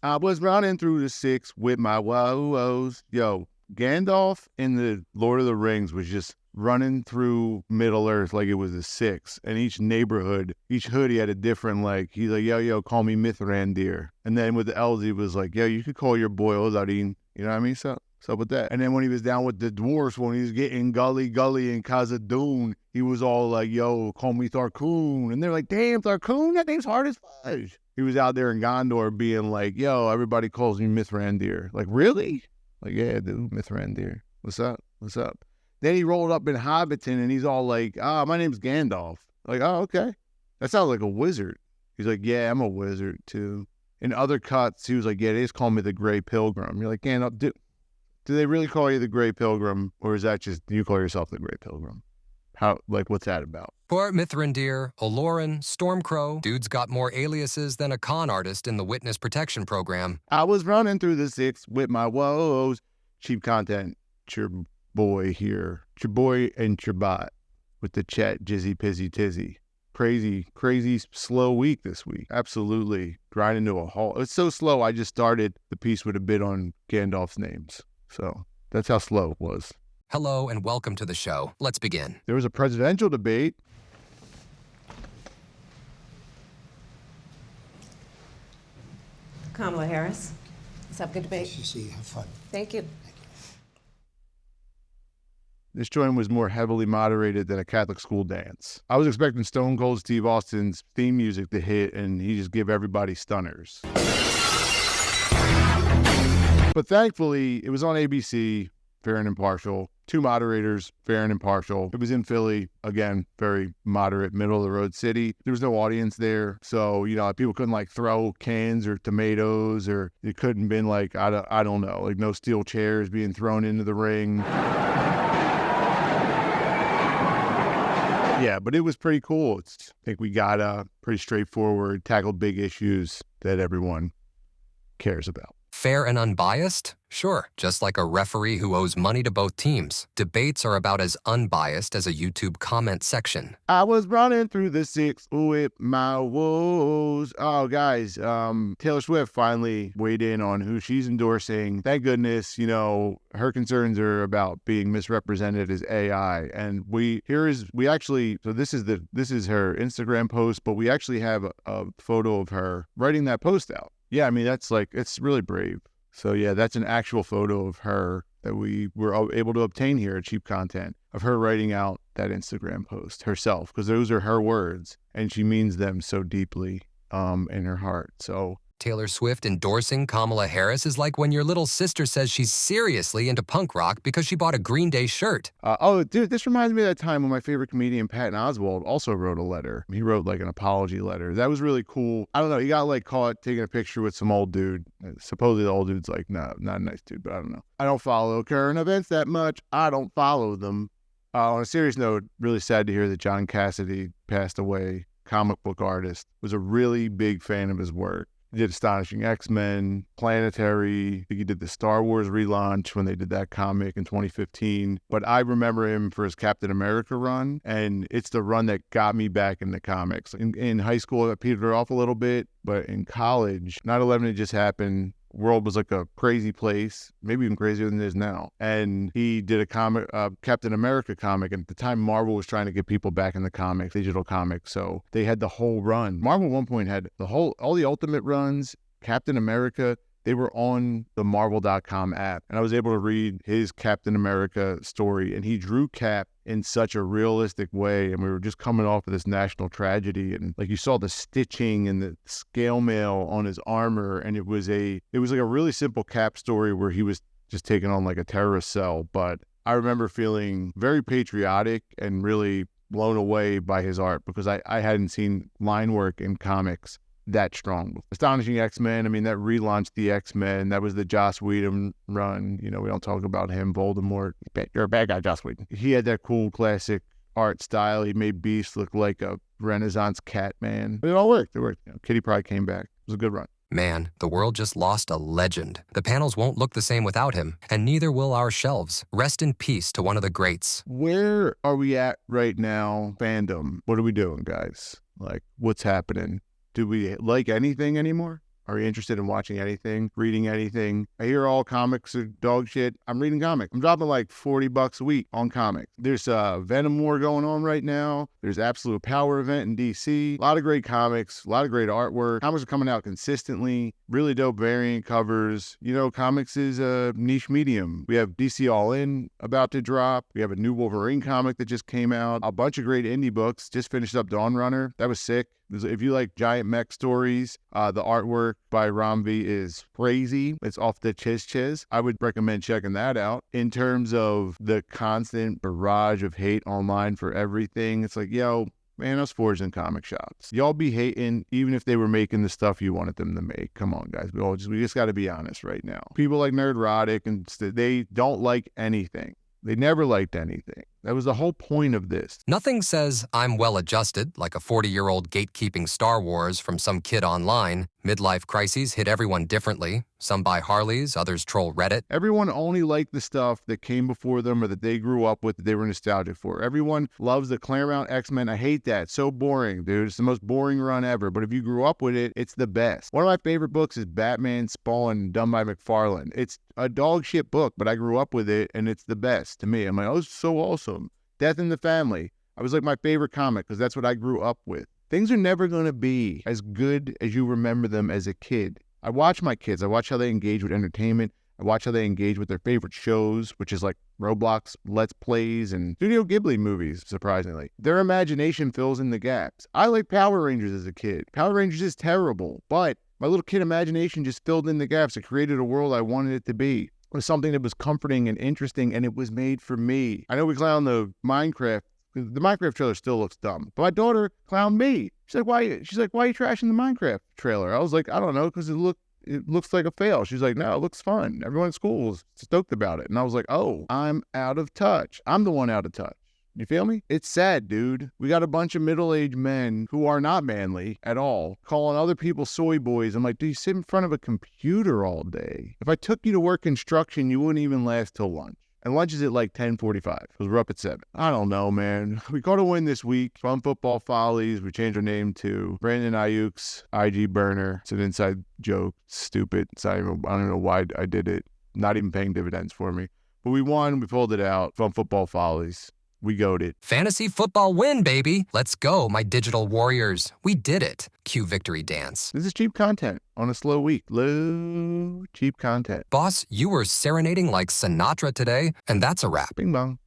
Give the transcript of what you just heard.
I was running through the six with my woes. Yo, Gandalf in the Lord of the Rings was just running through Middle Earth like it was a six. And each neighborhood, each hood, he had a different, like, he's like, yo, call me Mithrandir. And then with the elves, he was like, yo, you could call your boy Ozzy. You know what I mean? So up with that. And then when he was down with the dwarfs, when he was getting Gully in Khazad-dûm, he was all like, yo, call me Tharkoon. And they're like, damn, Tharkoon, that name's hard as fudge. He was out there in Gondor being like, yo, everybody calls me Mithrandir. Like, really? Like, yeah, dude, Mithrandir. What's up? What's up? Then he rolled up in Hobbiton and he's all like, my name's Gandalf. Like, oh, okay. That sounds like a wizard. He's like, yeah, I'm a wizard too. In other cuts, he was like, yeah, they just call me the Grey Pilgrim. You're like, Gandalf, do they really call you the Grey Pilgrim, or is that just you call yourself the Grey Pilgrim? How, like, what's that about? For Mithrandir, Oloran, Stormcrow, dude's got more aliases than a con artist in the Witness Protection Program. I was running through the six with my woes. Cheap content, it's your boy here. It's your boy and your bot with the chat jizzy pizzy tizzy. Crazy slow week this week. Absolutely grinding to a halt. It's so slow, I just started the piece with a bit on Gandalf's names. So that's how slow it was. Hello and welcome to the show. Let's begin. There was a presidential debate. Kamala Harris. Let's have a good debate. Nice to see you. Have fun. Thank you. This joint was more heavily moderated than a Catholic school dance. I was expecting Stone Cold Steve Austin's theme music to hit and he just give everybody stunners. But thankfully, it was on ABC, fair and impartial. Two moderators, fair and impartial. It was in Philly, again, very moderate, middle-of-the-road city. There was no audience there, so, people couldn't, like, throw cans or tomatoes, or it couldn't been, like, I don't know, like, no steel chairs being thrown into the ring. Yeah, but it was pretty cool. I think we got pretty straightforward, tackled big issues that everyone cares about. Fair and unbiased? Sure, just like a referee who owes money to both teams. Debates are about as unbiased as a YouTube comment section. I was running through the six with my woes. Oh, guys, Taylor Swift finally weighed in on who she's endorsing. Thank goodness, her concerns are about being misrepresented as AI. And this is her Instagram post, but we actually have a photo of her writing that post out. Yeah, I mean, it's really brave. So yeah, that's an actual photo of her that we were able to obtain here at Cheap Content, of her writing out that Instagram post herself, because those are her words and she means them so deeply in her heart. So Taylor Swift endorsing Kamala Harris is like when your little sister says she's seriously into punk rock because she bought a Green Day shirt. Dude, this reminds me of that time when my favorite comedian, Patton Oswalt, also wrote a letter. He wrote like an apology letter. That was really cool. I don't know. He got like caught taking a picture with some old dude. Supposedly the old dude's like, no, not a nice dude, but I don't know. I don't follow current events that much. I don't follow them. On a serious note, really sad to hear that John Cassidy passed away. Comic book artist. Was a really big fan of his work. He did Astonishing X-Men, Planetary. I think he did the Star Wars relaunch when they did that comic in 2015. But I remember him for his Captain America run, and it's the run that got me back into comics. In high school, I petered off a little bit, but in college, 9/11 had just happened. World was like a crazy place, maybe even crazier than it is now. And he did a comic, Captain America comic. And at the time, Marvel was trying to get people back in the comics, digital comics. So they had the whole run. Marvel at one point had all the Ultimate runs, Captain America. They were on the Marvel.com app. And I was able to read his Captain America story. And he drew Cap in such a realistic way. And we were just coming off of this national tragedy. And like you saw the stitching and the scale mail on his armor. And it was like a really simple Cap story where he was just taking on like a terrorist cell. But I remember feeling very patriotic and really blown away by his art because I hadn't seen line work in comics that strong. Astonishing X-Men, I mean, that relaunched the X-Men. That was the Joss Whedon run. We don't talk about him, Voldemort. You're a bad guy, Joss Whedon. He had that cool classic art style. He made Beast look like a Renaissance Catman. But it all worked. It worked. Kitty Pryde came back. It was a good run. Man, the world just lost a legend. The panels won't look the same without him, and neither will our shelves. Rest in peace to one of the greats. Where are we at right now, fandom? What are we doing, guys? Like, what's happening? Do we like anything anymore? Are you interested in watching anything, reading anything? I hear all comics are dog shit. I'm reading comics. I'm dropping like $40 a week on comics. There's Venom War going on right now. There's Absolute Power event in DC. A lot of great comics, a lot of great artwork. Comics are coming out consistently. Really dope variant covers. You know, comics is a niche medium. We have DC All In about to drop. We have a new Wolverine comic that just came out. A bunch of great indie books. Just finished up Dawn Runner. That was sick. If you like giant mech stories, the artwork by Ramvi is crazy. It's off the chiz. I would recommend checking that out. In terms of the constant barrage of hate online for everything, it's like, yo, man, us forged in comic shops. Y'all be hating even if they were making the stuff you wanted them to make. Come on, guys. We just got to be honest right now. People like Nerdrotic, and they don't like anything. They never liked anything. That was the whole point of this. Nothing says I'm well-adjusted like a 40-year-old gatekeeping Star Wars from some kid online. Midlife crises hit everyone differently. Some buy Harleys, others troll Reddit. Everyone only liked the stuff that came before them or that they grew up with, that they were nostalgic for. Everyone loves the Claremont X-Men. I hate that. It's so boring, dude. It's the most boring run ever. But if you grew up with it, it's the best. One of my favorite books is Batman Spawn, done by McFarlane. It's a dog shit book, but I grew up with it, and it's the best to me. I'm like, oh, it's so awesome. Death in the Family. I was like my favorite comic because that's what I grew up with. Things are never going to be as good as you remember them as a kid. I watch my kids. I watch how they engage with entertainment. I watch how they engage with their favorite shows, which is like Roblox, Let's Plays, and Studio Ghibli movies, surprisingly. Their imagination fills in the gaps. I like Power Rangers as a kid. Power Rangers is terrible, but my little kid imagination just filled in the gaps. It created a world I wanted it to be. It was something that was comforting and interesting, and it was made for me. I know we clown the Minecraft. The Minecraft trailer still looks dumb, but my daughter clowned me. She's like, why are you trashing the Minecraft trailer? I was like, I don't know, because it looks like a fail. She's like, no, it looks fun. Everyone in school is stoked about it. And I was like, oh, I'm out of touch. I'm the one out of touch. You feel me? It's sad, dude. We got a bunch of middle-aged men who are not manly at all, calling other people soy boys. I'm like, do you sit in front of a computer all day? If I took you to work construction, you wouldn't even last till lunch. And lunch is at like 10:45 because we're up at 7. I don't know, man. We got a win this week. Fun Football Follies. We changed our name to Brandon Ayuk's IG Burner. It's an inside joke. Stupid. I don't know why I did it. Not even paying dividends for me. But we won. We pulled it out. Fun Football Follies. We goat it. Fantasy football win, baby. Let's go, my digital warriors. We did it. Cue victory dance. This is cheap content on a slow week. Low, cheap content. Boss, you were serenading like Sinatra today, and that's a wrap. Bing bong.